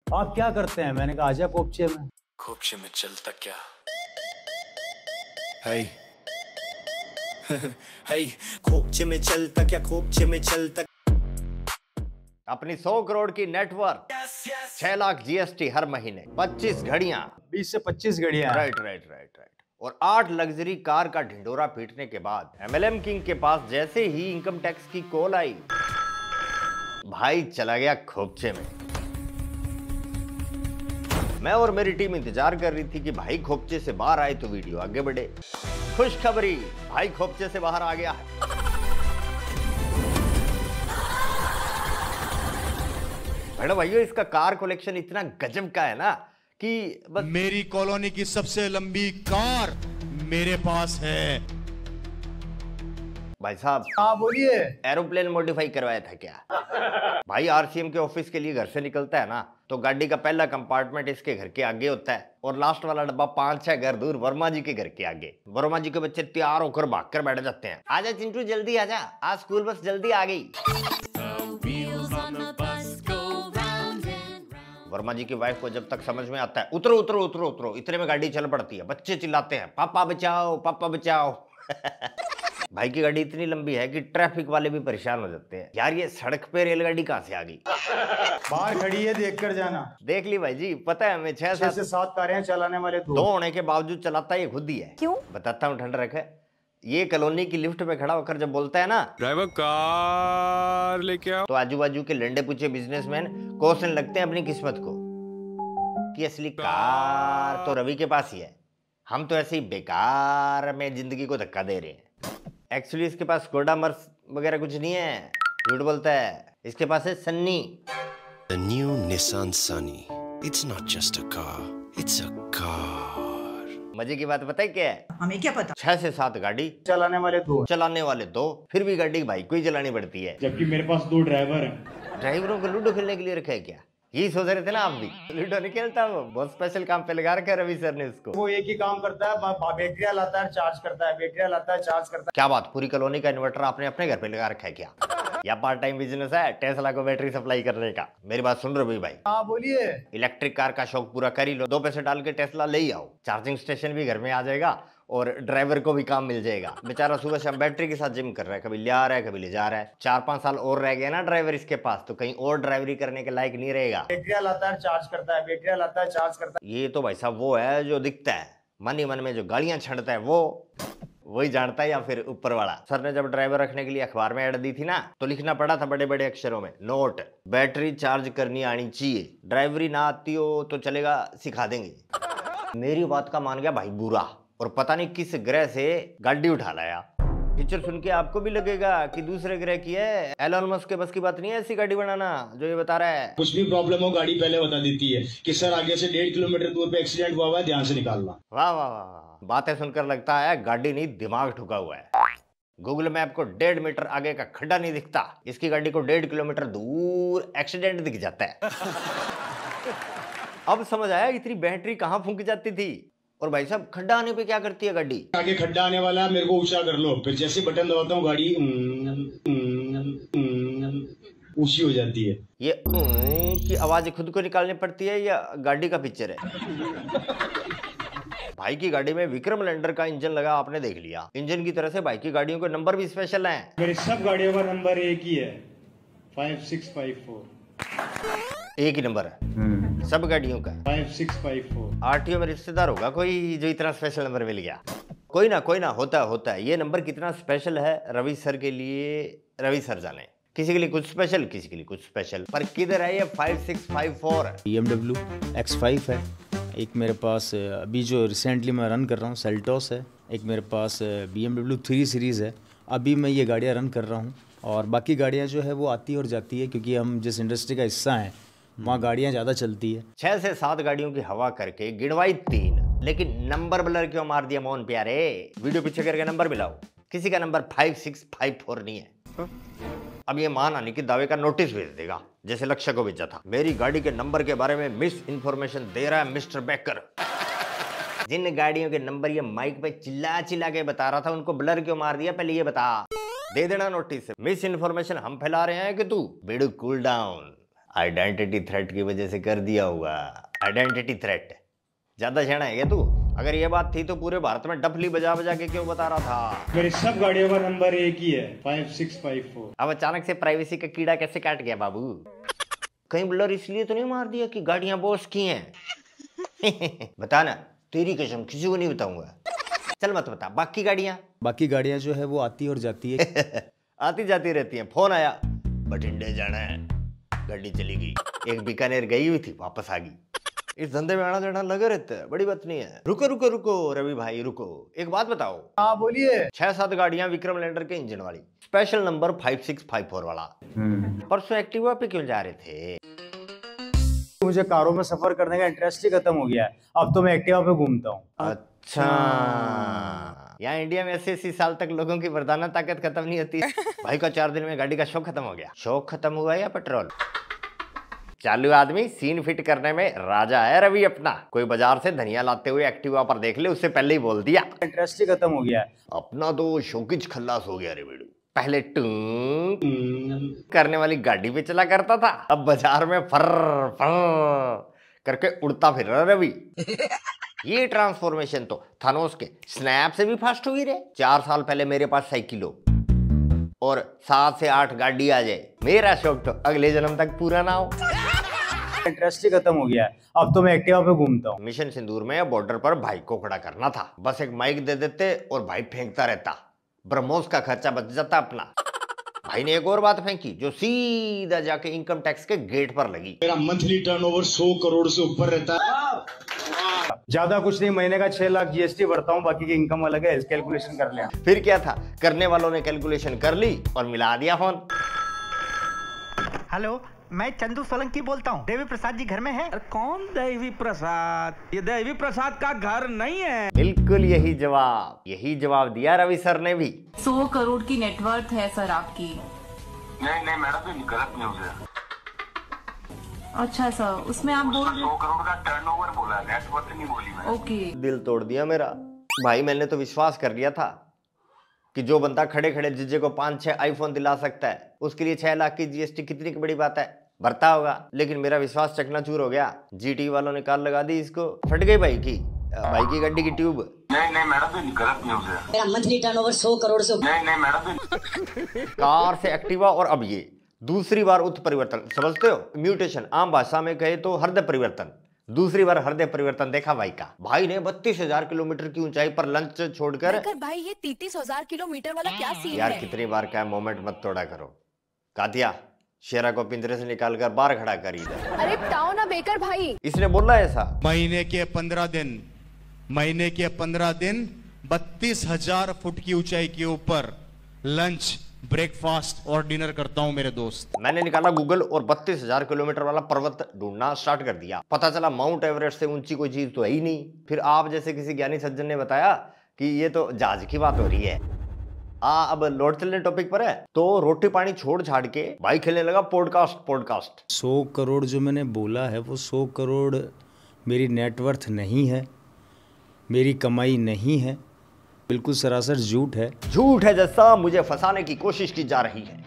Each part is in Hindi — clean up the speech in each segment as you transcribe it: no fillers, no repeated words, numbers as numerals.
आप क्या करते हैं? मैंने कहा आजा खोपचे में। खोपचे में चलता क्या है? है खोपचे में चलता क्या, खोपचे में चलता। अपनी 100 करोड़ की नेटवर्क, 6 लाख जीएसटी हर महीने, 25 घड़ियां, 20 से 25 घड़ियां। राइट और 8 लग्जरी कार का ढिंडोरा पीटने के बाद एमएलएम किंग के पास जैसे ही इनकम टैक्स की कॉल आई, भाई चला गया खोपचे में। मैं और मेरी टीम इंतजार कर रही थी कि भाई खोपचे से बाहर आए तो वीडियो आगे बढ़े। खुशखबरी, भाई खोपचे से बाहर आ गया है। बड़ा भैया, इसका कार कलेक्शन इतना गजब का है ना कि बस मेरी कॉलोनी की सबसे लंबी कार मेरे पास है। भाई साहब, हाँ बोलिए। एरोप्लेन मॉडिफाई करवाया था क्या? भाई आरसीएम के ऑफिस के लिए घर से निकलता है ना, तो गाड़ी का पहला कंपार्टमेंट इसके घर के आगे होता है और लास्ट वाला डब्बा 5-6 घर दूर वर्मा जी के घर के आगे। वर्मा जी के बच्चे तैयार होकर भागकर बैठ जाते हैं। आजा चिंटू जल्दी आजा, आज स्कूल बस जल्दी आ गई। वर्मा जी की वाइफ को जब तक समझ में आता है उतरो उतरो उतरो उतरो, इतने में गाड़ी चल पड़ती है। बच्चे चिल्लाते हैं पापा बचाओ पापा बचाओ। भाई की गाड़ी इतनी लंबी है कि ट्रैफिक वाले भी परेशान हो जाते हैं। यार ये सड़क पे रेलगाड़ी कहां से आ गई? बाहर खड़ी है, देख कर जाना। देख ली भाई जी, पता है हमें 6 से 7 कारें चलाने वाले दो होने के बावजूद चलाता ये खुद ही है। क्यों? बताता हूँ, ठंड रखे। ये कॉलोनी की लिफ्ट में खड़ा होकर जब बोलता है ना, ड्राइवर कार लेके आओ, तो आजू बाजू के लंडे पूछे बिजनेसमैन कोसने लगते हैं अपनी किस्मत को कि असली कार तो रवि के पास ही है, हम तो ऐसे ही बेकार में जिंदगी को धक्का दे रहे हैं। एक्चुअली इसके पास स्कोडा मर्स वगैरह कुछ नहीं है, झूठ बोलता है। इसके पास है Sunny. The new Nissan Sunny. It's not just a car, it's a car. मजे की बात पता है क्या है? हमें क्या पता। 6 से 7 गाड़ी चलाने वाले 2, चलाने वाले 2, फिर भी गाड़ी भाई को ही चलानी पड़ती है। जबकि मेरे पास 2 ड्राइवर हैं। ड्राइवरों को लूडो खेलने के लिए रखा है क्या? यही सोच रहे थे ना आप भी? लूडो नहीं खेलता वो, बहुत स्पेशल काम पे लगा रखा है रवि सर ने उसको। वो एक ही काम करता है, बैटरियां लाता है, चार्ज करता है, बैटरियां लाता है, चार्ज करता है। क्या बात, पूरी कॉलोनी का इन्वर्टर आपने अपने घर पे लगा रखा है क्या? या पार्ट टाइम बिजनेस है टेस्ला को बैटरी सप्लाई करने का? मेरी बात सुन रहे भाई? हाँ बोलिए। इलेक्ट्रिक कार का शौक पूरा कर ही लो, 2 पैसे डाल के टेस्ला ले ही आओ। चार्जिंग स्टेशन भी घर में आ जाएगा और ड्राइवर को भी काम मिल जाएगा। बेचारा सुबह शाम बैटरी के साथ जिम कर रहा है, कभी ले आ रहा है कभी ले जा रहा है। 4-5 साल और रह गए ना ड्राइवर इसके पास, तो कहीं और ड्राइवरी करने के लायक नहीं रहेगा। बैटरियां लाता है, चार्ज करता है, बैटरियां लाता है, चार्ज करता है। ये तो भाई साहब वो है जो दिखता है, मन ही मन में जो गालियां छड़ता है वो वही जानता है, या फिर ऊपर वाला। सर ने जब ड्राइवर रखने के लिए अखबार में ऐड दी थी ना, तो लिखना पड़ा था बड़े बड़े अक्षरों में, नोट, बैटरी चार्ज करनी आनी चाहिए, ड्राइवरी ना आती हो तो चलेगा सिखा देंगे। मेरी बात का मान गया भाई बुरा, और पता नहीं किस ग्रह से गाड़ी उठा लाया। फीचर सुन के आपको भी लगेगा कि दूसरे ग्रह की है। एलन मस्क के बस की बात नहीं है ऐसी गाड़ी बनाना जो ये बता रहा है। कुछ भी प्रॉब्लम हो गाड़ी पहले बता देती है कि सर आगे से 1.5 किलोमीटर दूर पे एक्सीडेंट हुआ है, ध्यान से निकालना। वाह वाह वाह, बातें सुनकर लगता है गाड़ी नहीं दिमाग ठुका हुआ है। गूगल मैप को 1.5 मीटर आगे का खड्डा नहीं दिखता, इसकी गाड़ी को 1.5 किलोमीटर दूर एक्सीडेंट दिख जाता है। अब समझ आया इतनी बैटरी कहाँ फूंक जाती थी। और भाई साहब, खड्डा आने पे क्या करती है गाड़ी? आगे खड्डा आने वाला है, मेरे को ऊंचा कर लो, फिर जैसे बटन दबाता हूँ गाड़ी ऊंची हो जाती है। ये की आवाज खुद को निकालनी पड़ती है या गाड़ी का पिक्चर है? भाई की गाड़ी में विक्रम लैंडर का इंजन लगा, आपने देख लिया। इंजन की तरह से भाई की गाड़ियों के नंबर भी स्पेशल हैं। मेरी सब गाड़ियों का नंबर एक ही है, 5654। एक ही नंबर है सब गाड़ियों का, 5654। आरटीओ में रिश्तेदार होगा कोई जो इतना स्पेशल नंबर मिल गया। कोई ना होता है। ये नंबर कितना स्पेशल है रवि सर के लिए, रवि सर जाने। किसी के लिए कुछ स्पेशल, किसी के लिए कुछ स्पेशल, पर किधर है ये 5654? BMW X5 है, एक मेरे पास अभी जो रिसेंटली मैं रन कर रहा हूँ सेल्टोस है, एक मेरे पास BMW 3 सीरीज़ है। अभी मैं ये गाड़ियाँ रन कर रहा हूँ, और बाकी गाड़ियाँ जो है वो आती और जाती है, क्योंकि हम जिस इंडस्ट्री का हिस्सा हैं वहाँ गाड़ियाँ ज़्यादा चलती है। 6 से 7 गाड़ियों की हवा करके गिनवाई 3, लेकिन नंबर ब्लर क्यों मार दिया मोहन प्यारे? वीडियो पीछे करके नंबर मिलाओ, किसी का नंबर 5654 नहीं है। अब ये मान आने की दावे का नोटिस भेज देगा, जैसे लक्ष्य को भेजा था। मेरी गाड़ी के नंबर के बारे में मिस इन्फॉर्मेशन दे रहा है मिस्टर बेकर। जिन गाड़ियों के नंबर ये माइक पे चिल्ला चिल्ला के बता रहा था, उनको ब्लर क्यों मार दिया पहले ये बता। दे देना नोटिस। मिस इन्फॉर्मेशन हम फैला रहे हैं कि तू बिल्कुल कूल डाउन। आइडेंटिटी थ्रेट की वजह से कर दिया होगा। आइडेंटिटी थ्रेट ज्यादा छेड़ा है क्या तू? अगर ये बात थी तो पूरे भारत में डफली बजा बजा के क्यों बता रहा था? मेरी सब गाड़ियों का नंबर एक ही है, 5654। अब अचानक से प्राइवेसी का कीड़ा कैसे काट गया बाबू? कहीं ब्लर इसलिए तो नहीं मार दिया कि गाड़ियां बॉस की हैं? बता ना, तेरी कसम किसी को नहीं बताऊंगा। चल मत बता। बाकी गाड़ियां जो है वो आती और जाती है। आती जाती रहती हैं। फोन आया, बठिंडे जाना है, गाड़ी चली गई। एक बीकानेर गई हुई थी, वापस आ गई। इस धंधे में आना जाना लगा रहता है, बड़ी बात नहीं है। रुको रुको रुको रवि भाई रुको, एक बात बताओ। हाँ बोलिए। 6-7 गाड़ियां विक्रम लैंडर के इंजन वाली, स्पेशल नंबर 5654 वाला। परसों एक्टिवा पे क्यों जा रहे थे? मुझे कारों में सफर करने का इंटरेस्ट ही खत्म हो गया है, अब तो मैं एक्टिवा पे घूमता हूँ। अच्छा, यहाँ इंडिया में 80-80 साल तक लोगों की वरदाना ताकत खत्म नहीं होती। भाई का 4 दिन में गाड़ी का शौक खत्म हो गया। शौक खत्म हुआ या पेट्रोल? चालू आदमी सीन फिट करने में राजा है रवि अपना। कोई बाजार से धनिया लाते हुए एक्टिवा पर देख ले, उससे पहले ही बोल दिया इंटरेस्ट ही खत्म हो गया है। अपना तो शौकिज खल्लास हो गया रे बेड़ू। पहले टूं करने वाली गाड़ी पे चला करता था, अब बाजार में फर फर करके उड़ता फिर रहा रवि। ये ट्रांसफॉर्मेशन तो थानोस के स्नैप से भी फास्ट हुई रे। 4 साल पहले मेरे पास साइकिल हो और 7 से 8 गाड़ी आ जाए, मेरा शौक तो अगले जन्म तक पूरा ना हो। इंटरेस्ट ही खत्म हो गया है, अब तो मैं एक्टिवा पे घूमता हूँ। मिशन सिंदूर में बॉर्डर पर भाई को खड़ा करना था, बस एक माइक दे देते और भाई फेंकता रहता, ब्रह्मोस का खर्चा बच जाता अपना। भाई ने एक और बात फेंकी जो सीधा जाके इनकम टैक्स के गेट पर लगी। मेरा मंथली टर्नओवर 100 करोड़ से ऊपर रहता है। ज्यादा कुछ नहीं, महीने का 6 लाख जीएसटी भरता हूँ, बाकी की इनकम अलग है, कैलकुलेशन कर लिया। फिर क्या था, करने वालों ने कैलकुलेशन कर ली और मिला दिया फोन। हेलो, मैं चंदू सोलंकी बोलता हूँ। देवी प्रसाद जी घर में है? कौन देवी प्रसाद? ये देवी प्रसाद का घर नहीं है। बिल्कुल यही जवाब दिया रवि सर ने भी। 100 करोड़ की नेटवर्थ है सर आपकी। नहीं मैडम, ये गलत न्यूज है। अच्छा सर, उसमें आप बोल रहे 100 करोड़ का टर्नओवर बोला, नेटवर्थ नहीं बोली मैं। ओके। दिल तोड़ दिया मेरा। भाई मैंने तो विश्वास कर लिया था कि जो बंदा खड़े खड़े जीजे को 5-6 आईफोन दिला सकता है, उसके लिए 6 लाख की जीएसटी कितनी की बड़ी बात है, भरता होगा। लेकिन मेरा विश्वास चकनाचूर हो गया। जीटी वालों ने कार लगा दी, इसको फट गई भाई की गाड़ी की ट्यूब। नहीं मैडम, ये गलत न्यूज है। मेरा मंथली टर्नओवर 100 करोड़ से। नहीं मैडम, कार से एक्टिवा और अब ये दूसरी बार उत्परिवर्तन, समझते हो? म्यूटेशन, आम भाषा में कहे तो हृदय परिवर्तन। दूसरी बार हृदय परिवर्तन देखा भाई का। भाई ने 32,000 किलोमीटर की ऊंचाई पर लंच छोड़कर। भाई ये 33,000 किलोमीटर वाला क्या सीन है? यार कितनी बार का मोमेंट मत तोड़ा करो। कातिया, शेरा को पिंजरे से निकालकर बाहर खड़ा कर इधर। अरे बताओ ना बेकर भाई। इसने बोला ऐसा। महीने के 15 दिन 32,000 फुट की ऊंचाई के ऊपर लंच, ब्रेकफास्ट और डिनर करता हूं मेरे दोस्त। मैंने निकाला गूगल और 32,000 किलोमीटर वाला पर्वत ढूंढना स्टार्ट कर दिया। पता चला माउंट एवरेस्ट से ऊंची कोई चीज तो है ही नहीं। फिर आप जैसे किसी ज्ञानी सज्जन ने बताया कि ये तो जहाज की बात हो रही है। अब लौट चलने टॉपिक पर है तो रोटी पानी छोड़ छाड़ के भाई खेलने लगा पॉडकास्ट। 100 करोड़ जो मैंने बोला है वो 100 करोड़ मेरी नेटवर्थ नहीं है, मेरी कमाई नहीं है, बिल्कुल सरासर झूठ है जैसा मुझे फंसाने की कोशिश की जा रही है।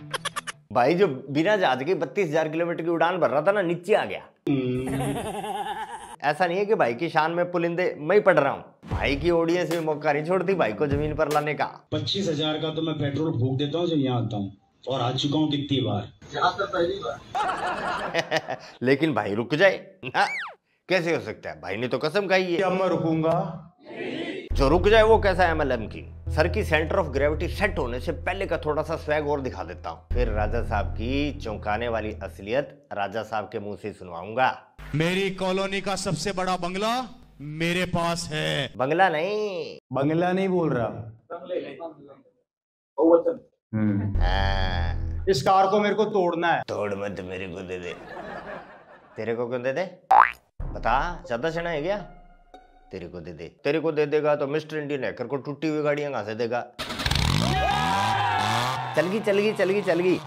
भाई जो बिना जहाज के 32,000 किलोमीटर की उड़ान भर रहा था ना, नीचे आ गया। ऐसा नहीं है कि भाई की शान में पुलिंदे मैं ही पढ़ रहा हूँ, भाई की ऑडियंस में मौका नहीं छोड़ती भाई को जमीन पर लाने का। 25,000 का तो मैं पेट्रोल फूक देता हूँ जब यहाँ आता हूँ, और आ चुका हूँ कितनी बार, यहाँ तो पहली बार। लेकिन भाई रुक जाए ना, कैसे हो सकता है? भाई ने तो कसम खाई है। अब मैं रुकूंगा। जो रुक जाए वो कैसा है MLM की। सर की सेंटर ऑफ ग्रेविटी सेट होने से पहले का थोड़ा सा स्वैग और दिखा देता हूँ, फिर राजा साहब की चौंकाने वाली असलियत राजा साहब के मुंह से सुनवाऊंगा। मेरी कॉलोनी का सबसे बड़ा बंगला मेरे पास है। बंगला नहीं बोल रहा। इस कार को मेरे को तोड़ना है। तोड़ मत, मेरे को दे दे। तेरे को क्यों दे दे? बता, ज्यादा छना है क्या? तेरे को दे देगा तो मिस्टर इंडियन हैकर को टूटी हुई गाड़ियां कहां से देगा? चल गई।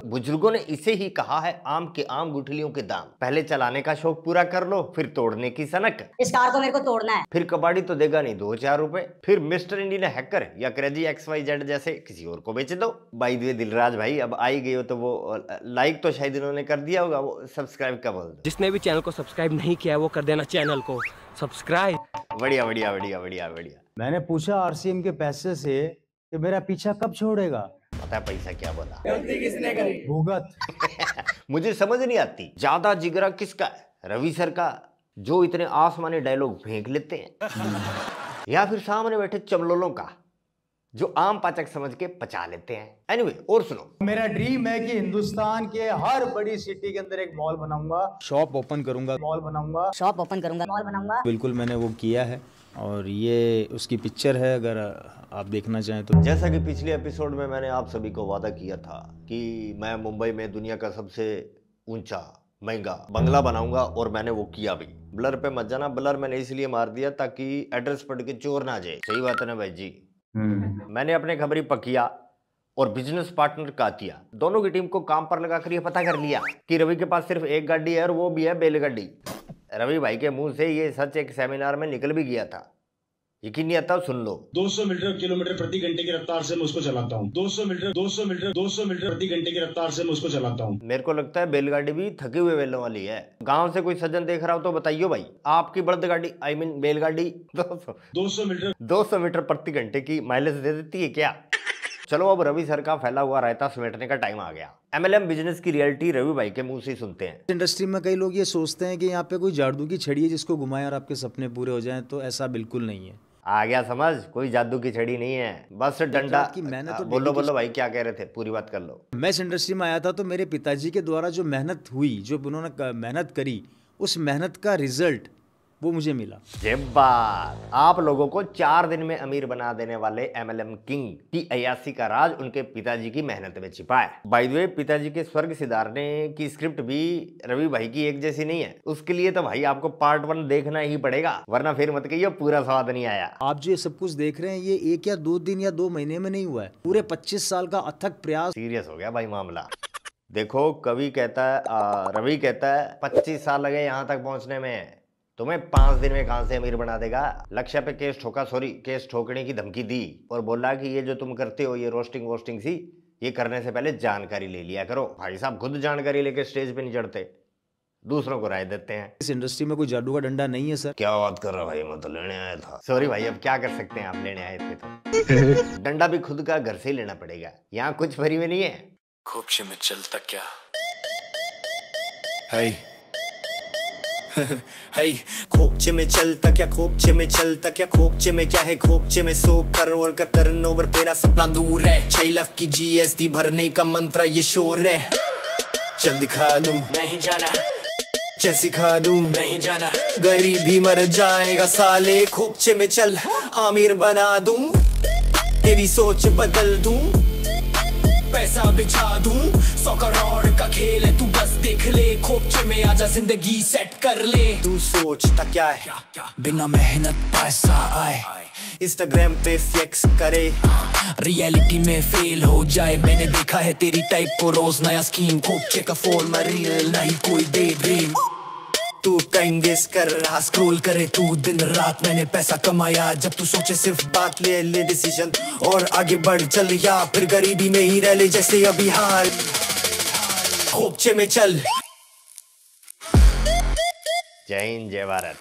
बुजुर्गों ने इसे ही कहा है आम के आम गुठलियों के दाम। पहले चलाने का शौक पूरा कर लो, फिर तोड़ने की सनक। इस कार को मेरे को तोड़ना है। फिर कबाड़ी तो देगा नहीं 2-4 रुपए। फिर मिस्टर इंडियन हैकर या क्रेजी XYZ जैसे किसी और को बेच दो। बाय द वे दिलराज भाई, अब आई गई हो तो वो लाइक तो शायद इन्होंने कर दिया होगा, वो सब्सक्राइब का बोल दो। जिसने भी चैनल को सब्सक्राइब नहीं किया है वो कर देना चैनल को सब्सक्राइब। बढ़िया बढ़िया बढ़िया बढ़िया बढ़िया। मैंने पूछा RCM के पैसे से कि मेरा पीछा कब छोड़ेगा। पता है पैसा क्या बोला? गलती किसने करी? भुगत। मुझे समझ नहीं आती ज्यादा जिगरा किसका है, रवि सर का जो इतने आसमानी डायलॉग फेंक लेते हैं, या फिर सामने बैठे चमलोलों का जो आम पाचक समझ के पचा लेते हैं। एनीवे, और सुनो, मेरा ड्रीम है कि हिंदुस्तान के हर बड़ी सिटी के अंदर एक मॉल बनाऊंगा, शॉप ओपन करूंगा, मॉल बनाऊंगा, शॉप ओपन करूंगा, मॉल बनाऊंगा। बिल्कुल मैंने वो किया है और ये उसकी पिक्चर है, अगर आप देखना चाहें तो। जैसा कि पिछले एपिसोड में मैंने आप सभी को वादा किया था कि मैं मुंबई में दुनिया का सबसे ऊंचा महंगा बंगला बनाऊंगा, और मैंने वो किया भी। ब्लर पे मत जाना, ब्लर मैंने इसलिए मार दिया ताकि एड्रेस पढ़ के चोर ना जाए। सही बात है ना भाई जी? मैंने अपने खबरी पकिया और बिजनेस पार्टनर कातिया दोनों की टीम को काम पर लगाकर ये पता कर लिया कि रवि के पास सिर्फ एक गाड़ी है और वो भी है बैलगाड़ी। रवि भाई के मुंह से ये सच एक सेमिनार में निकल भी गया था। यकीन नहीं आता? सुन लो। 200 मीटर किलोमीटर प्रति घंटे की रफ्तार से मैं उसको चलाता हूँ। 200 मीटर प्रति घंटे की रफ्तार से मैं उसको चलाता हूँ। मेरे को लगता है बैलगाड़ी भी थके हुए बैलों वाली है। गांव से कोई सज्जन देख रहा हो तो बताइयो भाई, आपकी बड़द गाड़ी आई मीन बैलगाड़ी 200 मीटर प्रति घंटे की माइलेज दे देती है क्या? चलो अब रवि सर का फैला हुआ रायता समेटने का टाइम आ गया। MLM बिजनेस की रियलिटी रवि भाई के मुंह से सुनते हैं। इंडस्ट्री में कई लोग ये सोचते हैं कि यहाँ पे कोई जादू की छड़ी है जिसको घुमाएं और आपके सपने पूरे हो जाएं, तो ऐसा बिल्कुल नहीं है। आ गया समझ? कोई जादू की छड़ी नहीं है, बस डंडा की मेहनत। बोलो भाई, क्या कह रहे थे? पूरी बात कर लो। मैं इस इंडस्ट्री में आया था तो मेरे पिताजी के द्वारा जो मेहनत हुई, जो उन्होंने मेहनत करी, उस मेहनत का रिजल्ट वो मुझे मिला। बात आप लोगों को 4 दिन में अमीर बना देने वाले MLM किंग की अयासी का राज उनके पिताजी की मेहनत में छिपा है। बाय द वे, पिताजी के स्वर्ग सिधारने की स्क्रिप्ट भी रवि भाई की एक जैसी नहीं है। उसके लिए तो भाई आपको पार्ट 1 देखना ही पड़ेगा, वरना फिर मत कहिए पूरा स्वाद नहीं आया। आप जो ये सब कुछ देख रहे हैं ये 1 या 2 दिन या 2 महीने में नहीं हुआ है, पूरे 25 साल का अथक प्रयास। सीरियस हो गया भाई मामला। देखो, कवि कहता है, रवि कहता है 25 साल लगे यहाँ तक पहुंचने में, तुम्हें 5 दिन में कहां से अमीर बना देगा। लक्ष्य पे केस ठोका, केस ठोकने की धमकी दी और बोला कि ये जो तुम करते हो ये रोस्टिंग वोस्टिंग सी, ये करने से पहले जानकारी ले लिया करो। भाई साहब खुद जानकारी लेके स्टेज पे नहीं चढ़ते, दूसरों को राय देते हैं। इस इंडस्ट्री में कोई जादू का डंडा नहीं है सर। क्या बात कर रहा भाई, मैं तो लेने आया था। सॉरी भाई, अब क्या कर सकते हैं, आप लेने आए थे तो। डंडा भी खुद का घर से ही लेना पड़ेगा, यहाँ कुछ फ्री में नहीं है। खोपचे में चलता क्या हाय खोपचे में चलता क्या, खोपचे में चलता क्या, खोपचे में क्या है, खोपचे में 100 करोड़ का टर्नओवर, तेरा सपना दूर है। 6 लाख की GST भरने का मंत्र ये शोर है। चल दिखा दूं नहीं जाना, चल सिखा दूं नहीं जाना, गरीब भी मर जाएगा साले, खोपचे में चल आमिर बना दूं, तेरी सोच बदल दूं, पैसा बिछा दूं, 100 करोड़ का खेल है, तू बस देख ले, खोपचे में आजा जिंदगी सेट कर ले। तू सोचता क्या है, बिना मेहनत पैसा आए, इंस्टाग्राम पे फ्लेक्स करे, रियलिटी में फेल हो जाए। मैंने देखा है तेरी टाइप को रोज नया स्कीम, खोपचे का फॉर्म रियल नहीं कोई डे ड्रीम। तू टाइम वेस्ट कर रहा, स्क्रॉल करे तू दिन रात, मैंने पैसा कमाया जब तू सोचे सिर्फ बात, ले डिसीजन और आगे बढ़ चल, या फिर गरीबी में ही रह ले जैसे अभी हाल। खोपचे में चल। जय हिंद, जय भारत।